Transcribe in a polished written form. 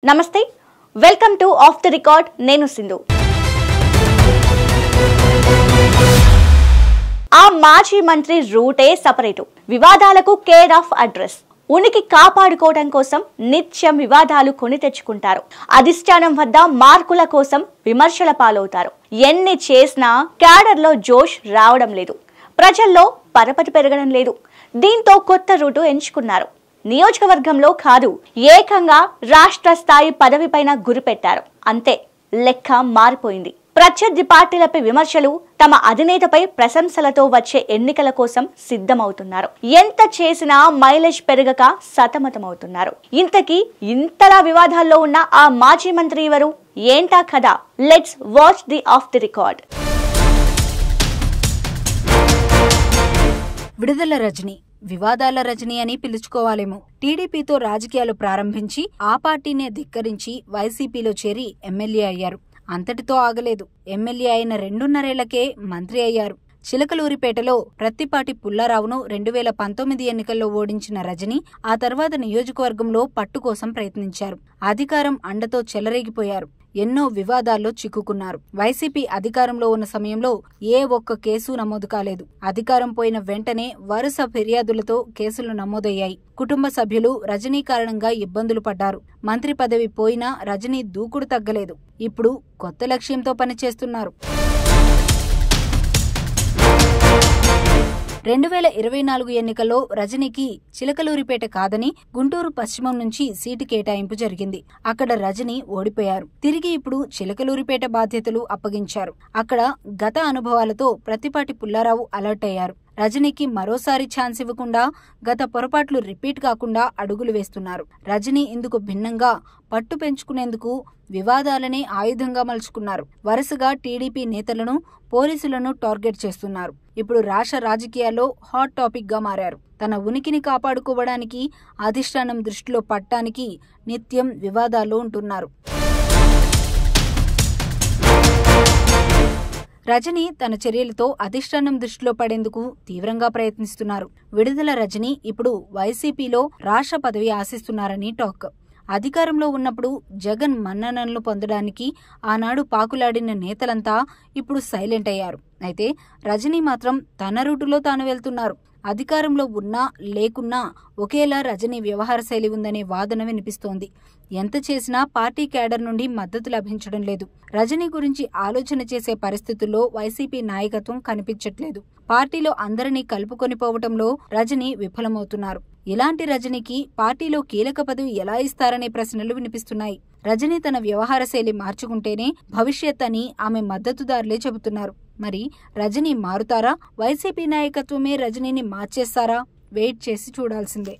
నమస్తే welcome to of the record నేను సింధు ఆ మాజీ మంత్రి రూటే సెపరేట్ వివాదాలకు కేర్ ఆఫ్ అడ్రస్ ఉనికి కాపాడుకోవడం కోసం నిత్యం వివాదాలు కొని తెచ్చుకుంటారు అధిష్టానం వద్ద మార్కుల కోసం విమర్శల పాలవుతారు ఎన్ని చేసినా క్యాడర్ లో జోష్ రావడం లేదు ప్రజల్లో పరపతి పెరగడం లేదు దీంతో కొత్త రూటు ఎంచుకున్నారు నియోజకవర్గంలో కాదు ఏకంగా రాష్ట్ర స్థాయి పదవిపైన గురిపెట్టారు అంతే లెక్క మారిపోయింది ప్రత్యర్థి పార్టీలపై విమర్శలు తమ అధినేతపై ప్రశంసలతో వచ్చే ఎన్నికల కోసం సిద్ధమవుతున్నారు ఎంత చేసినా మైలేజ్ పెరగక సతమతమవుతున్నారు ఇంతకీ ఇంతలా వివాదాల్లో ఉన్న ఆ మాజీ మంత్రి ఎవరు ఏంటా కథ let's watch the of the record విడుదల రజని వివాదాల రజని అని పిలుచుకోవాలేమో టీడీపీతో రాజకీయాలు ప్రారంభించి ఆ పార్టీనే ధిక్కరించి వైసీపీలో చేరి ఎమ్మెల్యే అయ్యారు అంతటితో ఆగలేదు ఎమ్మెల్యే అయిన 2.5 ఏళ్లకే మంత్రి అయ్యారు చిలకలూరిపేటలో ప్రత్తిపాటి పుల్లారావును 2019 ఎన్నికల్లో ఓడించిన రజని ఆ తర్వాత నియోజకవర్గంలో పట్టు కోసం ప్రయత్నించారు అధికారం అండతో చెలరేగిపోయారు ఎన్నో వివాదాల్లో చిక్కుకున్నారు వైసీపీ అధికారంలో ఉన్న సమయంలో ఏ ఒక్క కేసు నమోదు కాలేదు అధికారం పోయిన వెంటనే వరుస ఫిర్యాదులతో కేసులు నమోదయ్యాయి కుటుంబ సభ్యులు రజనీ కారణంగా ఇబ్బందులు పడ్డారు మంత్రి పదవి పోయినా రజనీ దూకుడు తగ్గలేదు ఇప్పుడు కొత్త లక్ష్యంతో పనిచేస్తున్నారు 2024 ఎన్నికల్లో రజనీకి చిలకలూరిపేట కాదని గుంటూరు పశ్చిమం నుంచి సీటు కేటాయింపు జరిగింది అక్కడ రజనీ ఓడిపోయారు తిరిగి ఇప్పుడు చిలకలూరిపేట బాధ్యతలు అప్పగించారు అక్కడ గత అనుభవాలతో ప్రత్తిపాటి పుల్లారావు అలర్ట్ అయ్యారు రజనీకి మరోసారి ఛాన్స్ ఇవ్వకుండా గత పొరపాట్లు రిపీట్ కాకుండా అడుగులు వేస్తున్నారు రజనీ ఇందుకు భిన్నంగా పట్టు పెంచుకునేందుకు వివాదాలనే ఆయుధంగా మలుచుకున్నారు వరుసగా టీడీపీ నేతలను పోలీసులను టార్గెట్ చేస్తున్నారు ఇప్పుడు రాష్ట్ర రాజకీయాల్లో హాట్ టాపిక్ గా మారారు తన ఉనికిని కాపాడుకోవడానికి అధిష్టానం దృష్టిలో పట్టానికి నిత్యం వివాదాల్లో ఉంటున్నారు రజనీ తన చర్యలతో అధిష్టానం దృష్టిలో పడేందుకు తీవ్రంగా ప్రయత్నిస్తున్నారు విడుదల రజనీ ఇప్పుడు వైసీపీలో రాష్ట్ర పదవి ఆశిస్తున్నారని టాక్ అధికారంలో ఉన్నప్పుడు జగన్ మన్ననలు పొందడానికి ఆనాడు పాకులాడిన నేతలంతా ఇప్పుడు సైలెంట్ అయ్యారు అయితే రజనీ మాత్రం తన రూటులో తాను వెళ్తున్నారు అధికారంలో ఉన్నా లేకున్నా ఒకేలా రజనీ వ్యవహార శైలి ఉందనే వాదన వినిపిస్తోంది ఎంత చేసినా పార్టీ క్యాడర్ నుండి మద్దతు లభించడం లేదు రజనీ గురించి ఆలోచన చేసే పరిస్థితుల్లో వైసీపీ నాయకత్వం కనిపించట్లేదు పార్టీలో అందరినీ కలుపుకొని పోవటంలో రజనీ విఫలమవుతున్నారు ఇలాంటి రజనీకి పార్టీలో కీలక పదవి ఎలా ఇస్తారనే ప్రశ్నలు వినిపిస్తున్నాయి రజనీ తన వ్యవహార శైలి మార్చుకుంటేనే భవిష్యత్ అని ఆమె మద్దతుదారులే చెబుతున్నారు మరి రజనీ మారుతారా వైసీపీ నాయకత్వమే రజనీని మార్చేస్తారా వెయిట్ చేసి చూడాల్సిందే